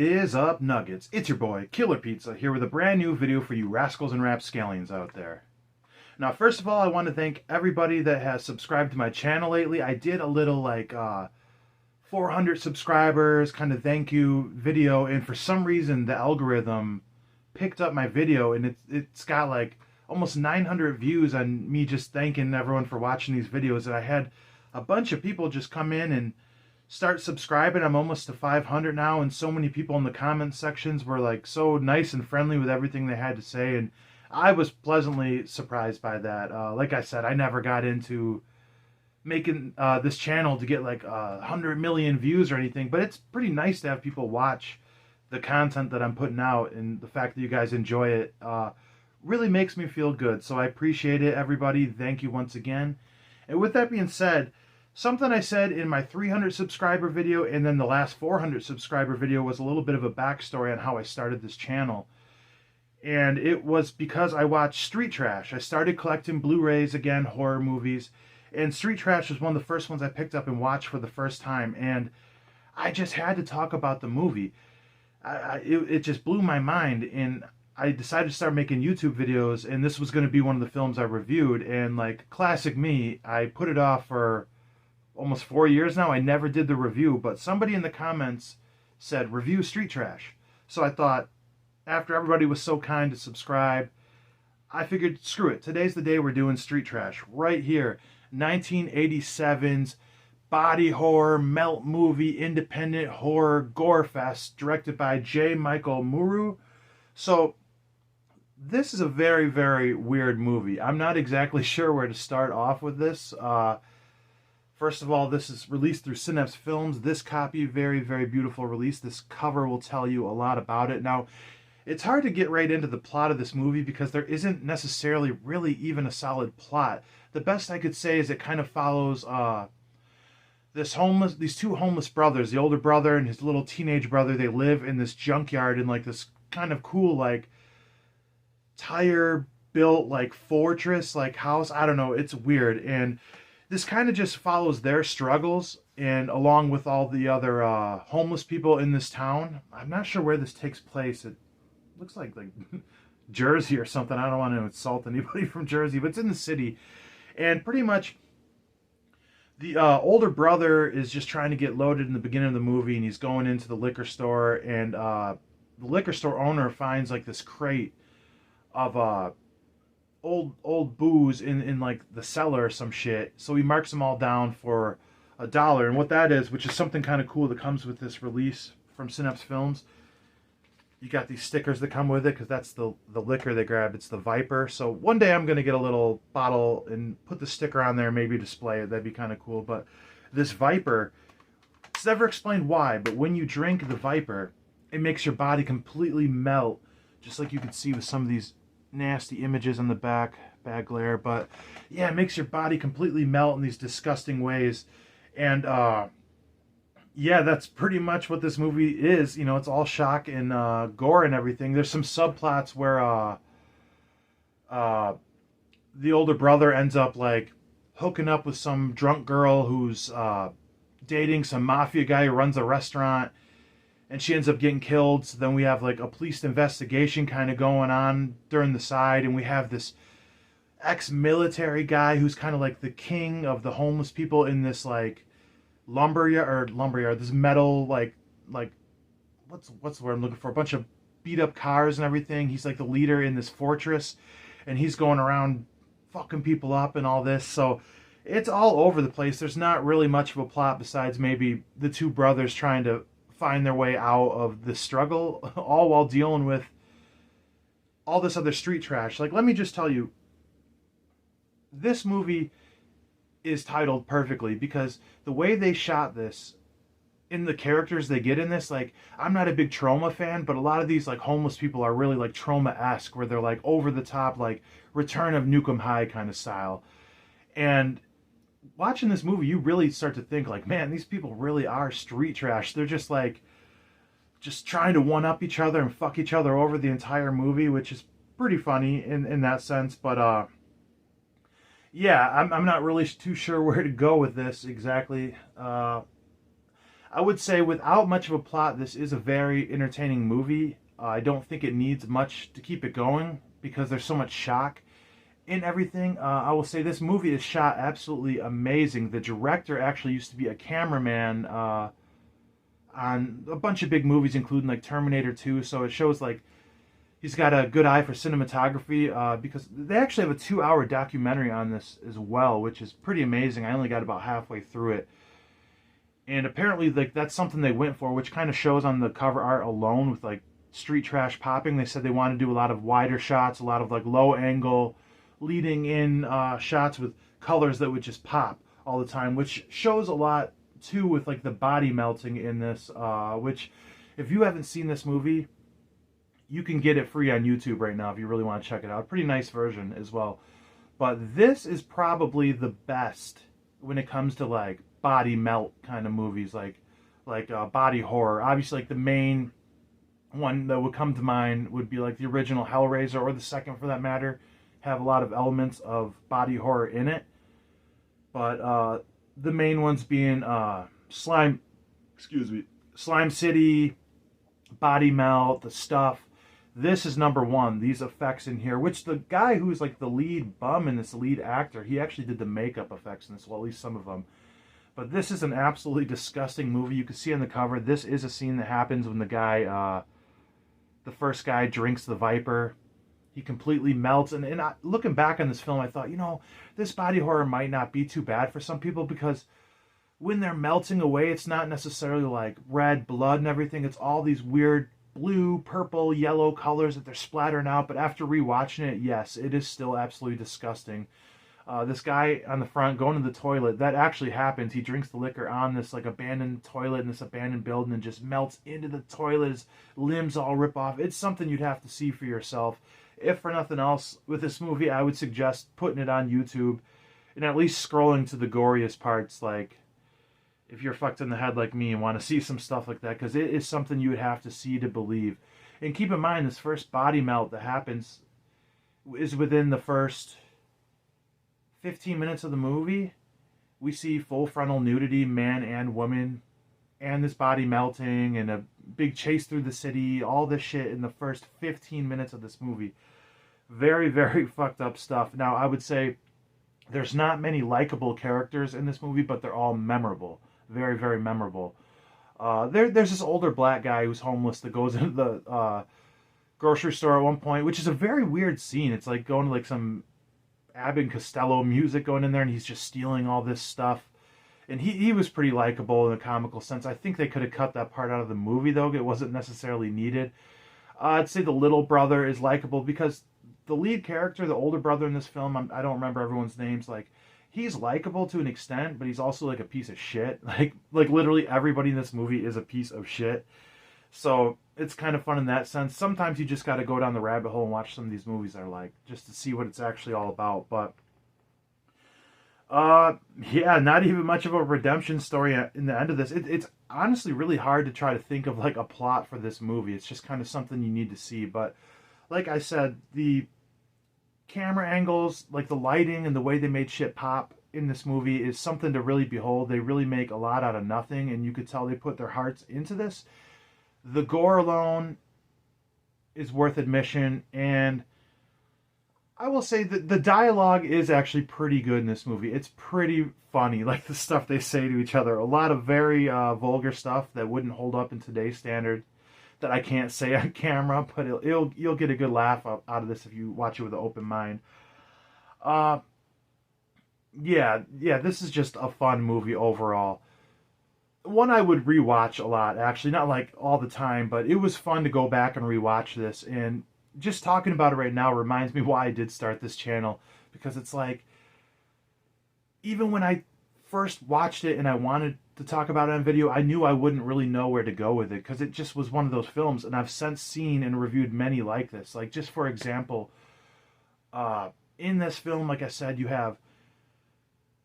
What is up, Nuggets? It's your boy, Killer Pizza, here with a brand new video for you rascals and rapscallions out there. Now, first of all, I want to thank everybody that has subscribed to my channel lately. I did a little, 400 subscribers kind of thank you video, and for some reason, the algorithm picked up my video, and it's got, like, almost 900 views on me just thanking everyone for watching these videos, and I had a bunch of people just come in and start subscribing. I'm almost to 500 now, and so many people in the comment sections were like so nice and friendly with everything they had to say, and I was pleasantly surprised by that. Like I said, I never got into making this channel to get like 100 million views or anything, but it's pretty nice to have people watch the content that I'm putting out, and the fact that you guys enjoy it really makes me feel good. So I appreciate it, everybody. Thank you once again. And with that being said, something I said in my 300 subscriber video and then the last 400 subscriber video was a little bit of a backstory on how I started this channel. And it was because I watched Street Trash. I started collecting Blu-rays again, horror movies. And Street Trash was one of the first ones I picked up and watched for the first time. And I just had to talk about the movie. It just blew my mind. And I decided to start making YouTube videos. And this was going to be one of the films I reviewed. And like classic me, I put it off for almost 4 years now. I never did the review, but somebody in the comments said review Street Trash. So I thought, after everybody was so kind to subscribe, I figured screw it, today's the day we're doing Street Trash right here. 1987's body horror melt movie, independent horror gore fest, directed by J. Michael Muru. So this is a very, very weird movie. I'm not exactly sure where to start off with this. First of all, this is released through Synapse Films. This copy, very, very beautiful release. This cover will tell you a lot about it. Now, it's hard to get right into the plot of this movie because there isn't necessarily really even a solid plot. The best I could say is it kind of follows these two homeless brothers, the older brother and his little teenage brother. They live in this junkyard in like this kind of cool, like, tire built like fortress, like house. I don't know. It's weird. And this kind of just follows their struggles, and along with all the other homeless people in this town. I'm not sure where this takes place. It looks like Jersey or something. I don't want to insult anybody from Jersey, but it's in the city. And pretty much the older brother is just trying to get loaded in the beginning of the movie, and he's going into the liquor store, and the liquor store owner finds like this crate of old booze in like the cellar or some shit. So he marks them all down for $1. And what that is, which is something kind of cool that comes with this release from Synapse Films, you got these stickers that come with it, because that's the liquor they grab. It's the Viper. So one day I'm going to get a little bottle and put the sticker on there, maybe display it. That'd be kind of cool. But this Viper, it's never explained why, but when you drink the Viper, it makes your body completely melt, just like you can see with some of these nasty images on the back, bad glare. But yeah, it makes your body completely melt in these disgusting ways. And yeah, that's pretty much what this movie is. You know, it's all shock and gore and everything. There's some subplots where the older brother ends up like hooking up with some drunk girl who's dating some mafia guy who runs a restaurant, and she ends up getting killed. So then we have like a police investigation kind of going on during the side, and we have this ex-military guy who's kind of like the king of the homeless people in this like lumberyard, this metal like what's the word I'm looking for? A bunch of beat up cars and everything. He's like the leader in this fortress, and he's going around fucking people up and all this. So it's all over the place. There's not really much of a plot besides maybe the two brothers trying to find their way out of the struggle, all while dealing with all this other street trash. Like, let me just tell you, this movie is titled perfectly, because the way they shot this, in the characters they get in this, like, I'm not a big Trauma fan, but a lot of these like homeless people are really like Trauma-esque, where they're like over the top, like Return of Nukem High kind of style. And watching this movie, you really start to think like, man, these people really are street trash. They're just like, just trying to one-up each other and fuck each other over the entire movie, which is pretty funny in that sense. But yeah, I'm not really too sure where to go with this exactly. I would say without much of a plot, this is a very entertaining movie. I don't think it needs much to keep it going because there's so much shock in everything. I will say this movie is shot absolutely amazing. The director actually used to be a cameraman on a bunch of big movies, including like Terminator 2. So it shows like he's got a good eye for cinematography because they actually have a 2-hour documentary on this as well, which is pretty amazing. I only got about halfway through it. And apparently, like that's something they went for, which kind of shows on the cover art alone with like street trash popping. They said they want to do a lot of wider shots, a lot of like low angle, leading in shots with colors that would just pop all the time, which shows a lot too with like the body melting in this. Which, if you haven't seen this movie, you can get it free on YouTube right now if you really want to check it out. Pretty nice version as well. But this is probably the best when it comes to like body melt kind of movies, like body horror. Obviously, like the main one that would come to mind would be like the original Hellraiser, or the second for that matter, have a lot of elements of body horror in it. But the main ones being Slime City, Body Melt, The Stuff. This is number one, these effects in here, which the guy who's like the lead bum in this, lead actor, he actually did the makeup effects in this, well, at least some of them. But this is an absolutely disgusting movie. You can see on the cover, this is a scene that happens when the guy, the first guy drinks the Viper. He completely melts. And looking back on this film, I thought, you know, this body horror might not be too bad for some people, because when they're melting away, it's not necessarily like red blood and everything. It's all these weird blue, purple, yellow colors that they're splattering out. But after rewatching it, yes, it is still absolutely disgusting. This guy on the front going to the toilet, that actually happens. He drinks the liquor on this like abandoned toilet in this abandoned building and just melts into the toilet. His limbs all rip off. It's something you'd have to see for yourself. If for nothing else, with this movie, I would suggest putting it on YouTube and at least scrolling to the goriest parts, like if you're fucked in the head like me and want to see some stuff like that, because it is something you would have to see to believe. And keep in mind, this first body melt that happens is within the first 15 minutes of the movie. We see full frontal nudity, man and woman, and this body melting, and a big chase through the city, all this shit in the first 15 minutes of this movie. Very, very fucked up stuff. Now, I would say there's not many likable characters in this movie, but they're all memorable. Very, very memorable. There's this older black guy who's homeless that goes into the grocery store at one point, which is a very weird scene. It's like going to like some Abbott and Costello music going in there, and he's just stealing all this stuff. And he was pretty likable in a comical sense. I think they could have cut that part out of the movie, though. It wasn't necessarily needed. I'd say the little brother is likable because the lead character, the older brother in this film, I don't remember everyone's names, like, he's likable to an extent, but he's also like a piece of shit. Like literally everybody in this movie is a piece of shit. So it's kind of fun in that sense. Sometimes you just got to go down the rabbit hole and watch some of these movies I like, just to see what it's actually all about. But yeah, not even much of a redemption story in the end of this. It's honestly really hard to try to think of like a plot for this movie. It's just kind of something you need to see. But like I said, the camera angles, like the lighting and the way they made shit pop in this movie is something to really behold. They really make a lot out of nothing, and you could tell they put their hearts into this. The gore alone is worth admission, and I will say that the dialogue is actually pretty good in this movie. It's pretty funny, like the stuff they say to each other. A lot of very vulgar stuff that wouldn't hold up in today's standard, that I can't say on camera, but you'll get a good laugh out of this if you watch it with an open mind. Yeah, this is just a fun movie overall. One I would rewatch a lot, actually, not like all the time, but it was fun to go back and rewatch this. And just talking about it right now reminds me why I did start this channel, because it's like, even when I first watched it and I wanted to talk about it on video, I knew I wouldn't really know where to go with it, because it just was one of those films, and I've since seen and reviewed many like this. Like, just for example, in this film, like I said, you have,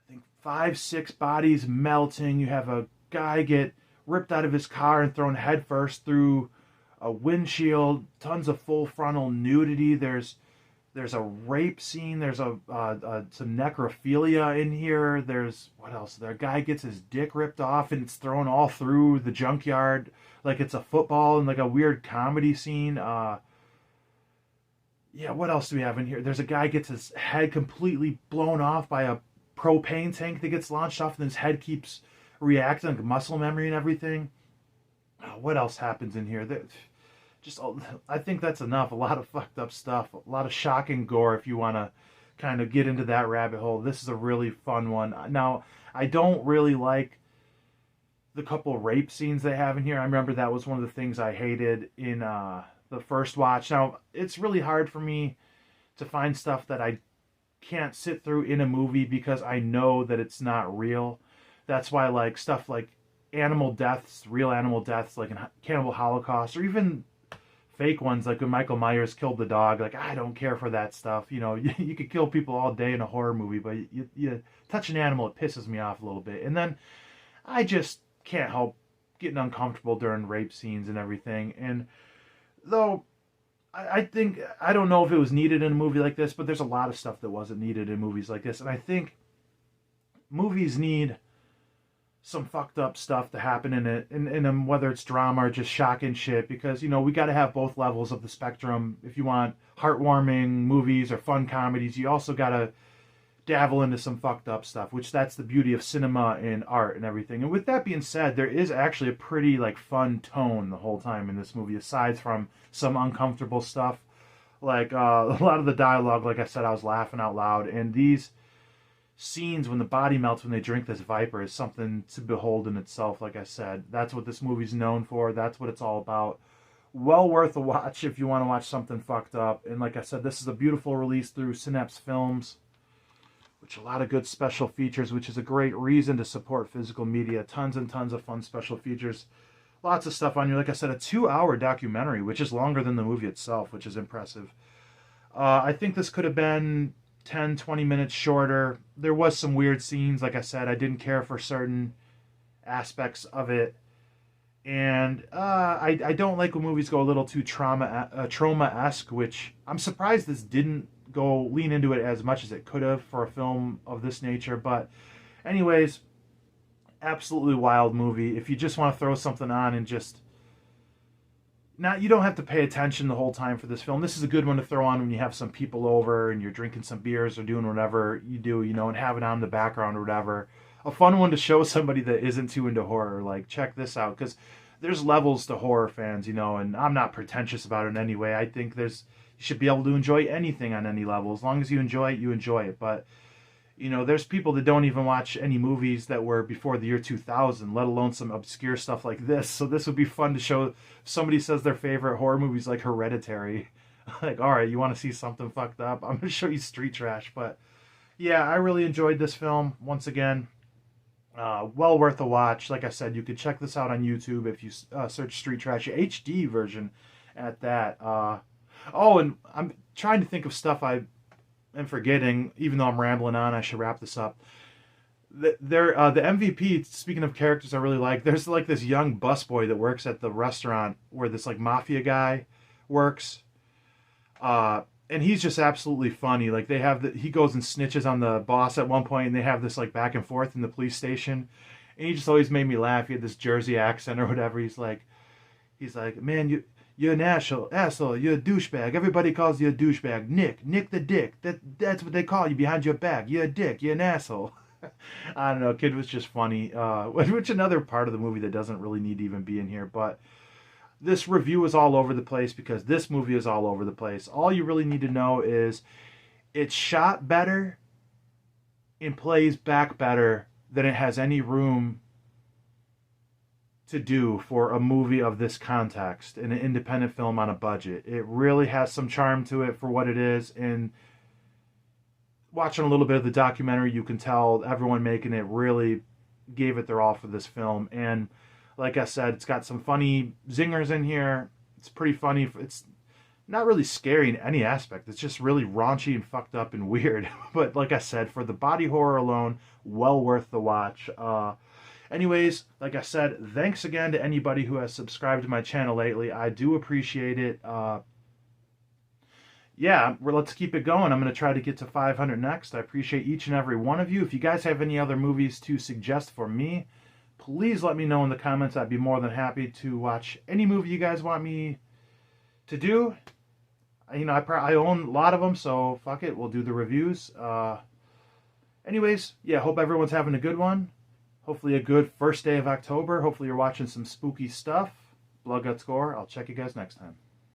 I think, 5-6 bodies melting. You have a guy get ripped out of his car and thrown headfirst through a windshield. Tons of full frontal nudity. There's There's a rape scene. There's some necrophilia in here. There's what else? The guy gets his dick ripped off and it's thrown all through the junkyard like it's a football, and like a weird comedy scene. Yeah, what else do we have in here? There's a guy gets his head completely blown off by a propane tank that gets launched off, and his head keeps reacting like muscle memory and everything. What else happens in here? Just I think that's enough. A lot of fucked up stuff, a lot of shocking gore. If you want to kind of get into that rabbit hole, this is a really fun one. Now, I don't really like the couple rape scenes they have in here. I remember that was one of the things I hated in the first watch. Now, it's really hard for me to find stuff that I can't sit through in a movie because I know that it's not real. That's why, like, stuff like animal deaths, real animal deaths, like in Cannibal Holocaust, or even fake ones like when Michael Myers killed the dog. Like, I don't care for that stuff. You know, you could kill people all day in a horror movie, but you touch an animal, it pisses me off a little bit. And then I just can't help getting uncomfortable during rape scenes and everything. And though I think, I don't know if it was needed in a movie like this, but there's a lot of stuff that wasn't needed in movies like this. And I think movies need some fucked up stuff to happen in it, in whether it's drama or just shocking shit, because, you know, we got to have both levels of the spectrum. If you want heartwarming movies or fun comedies, you also got to dabble into some fucked up stuff, which that's the beauty of cinema and art and everything. And with that being said, there is actually a pretty like fun tone the whole time in this movie, aside from some uncomfortable stuff. Like a lot of the dialogue, like I said, I was laughing out loud, and these scenes when the body melts when they drink this viper is something to behold in itself. Like I said, that's what this movie's known for. That's what it's all about. Well worth a watch if you want to watch something fucked up. And like I said, this is a beautiful release through Synapse Films, which a lot of good special features, which is a great reason to support physical media. Tons and tons of fun special features. Lots of stuff on here. Like I said, a 2-hour documentary, which is longer than the movie itself, which is impressive. I think this could have been 10, 20 minutes shorter. There was some weird scenes. Like I said, I didn't care for certain aspects of it. And I don't like when movies go a little too trauma-esque, which I'm surprised this didn't go lean into it as much as it could have for a film of this nature. But anyways, absolutely wild movie. If you just want to throw something on and just you don't have to pay attention the whole time for this film. This is a good one to throw on when you have some people over and you're drinking some beers or doing whatever you do, you know, and have it on in the background or whatever. A fun one to show somebody that isn't too into horror. Like, check this out, because there's levels to horror fans, you know, and I'm not pretentious about it in any way. I think you should be able to enjoy anything on any level. As long as you enjoy it, you enjoy it. But, you know, there's people that don't even watch any movies that were before the year 2000, let alone some obscure stuff like this. So this would be fun to show. If somebody says their favorite horror movies like Hereditary, like, all right, you want to see something fucked up? I'm going to show you street trash. But yeah, I really enjoyed this film. Once again, well worth a watch. Like I said, you could check this out on YouTube if you search Street Trash HD version at that. Oh, and I'm trying to think of stuff I am forgetting. Even though I'm rambling on, I should wrap this up. The MVP, speaking of characters I really like, there's like this young busboy that works at the restaurant where this like mafia guy works. And he's just absolutely funny. Like, he goes and snitches on the boss at one point, and they have this like back and forth in the police station. And he just always made me laugh. He had this Jersey accent or whatever. He's like, man, you're an asshole, you're a douchebag. Everybody calls you a douchebag. Nick the dick. That's what they call you behind your back. You're a dick, you're an asshole. I don't know, kid was just funny. Which another part of the movie that doesn't really need to even be in here, but this review is all over the place because this movie is all over the place. All you really need to know is it's shot better and plays back better than it has any room to do for a movie of this context in an independent film on a budget. It really has some charm to it for what it is, and watching a little bit of the documentary, you can tell everyone making it really gave it their all for this film. And like I said, it's got some funny zingers in here. It's pretty funny. It's not really scary in any aspect. It's just really raunchy and fucked up and weird. But like I said, for the body horror alone, well worth the watch. Anyways, like I said, thanks again to anybody who has subscribed to my channel lately. I do appreciate it. yeah, let's keep it going. I'm going to try to get to 500 next. I appreciate each and every one of you. If you guys have any other movies to suggest for me, please let me know in the comments. I'd be more than happy to watch any movie you guys want me to do. You know, I own a lot of them, so fuck it. We'll do the reviews. Anyways, yeah, hope everyone's having a good one. Hopefully a good first day of October. Hopefully you're watching some spooky stuff. Blood, Guts, Gore. I'll check you guys next time.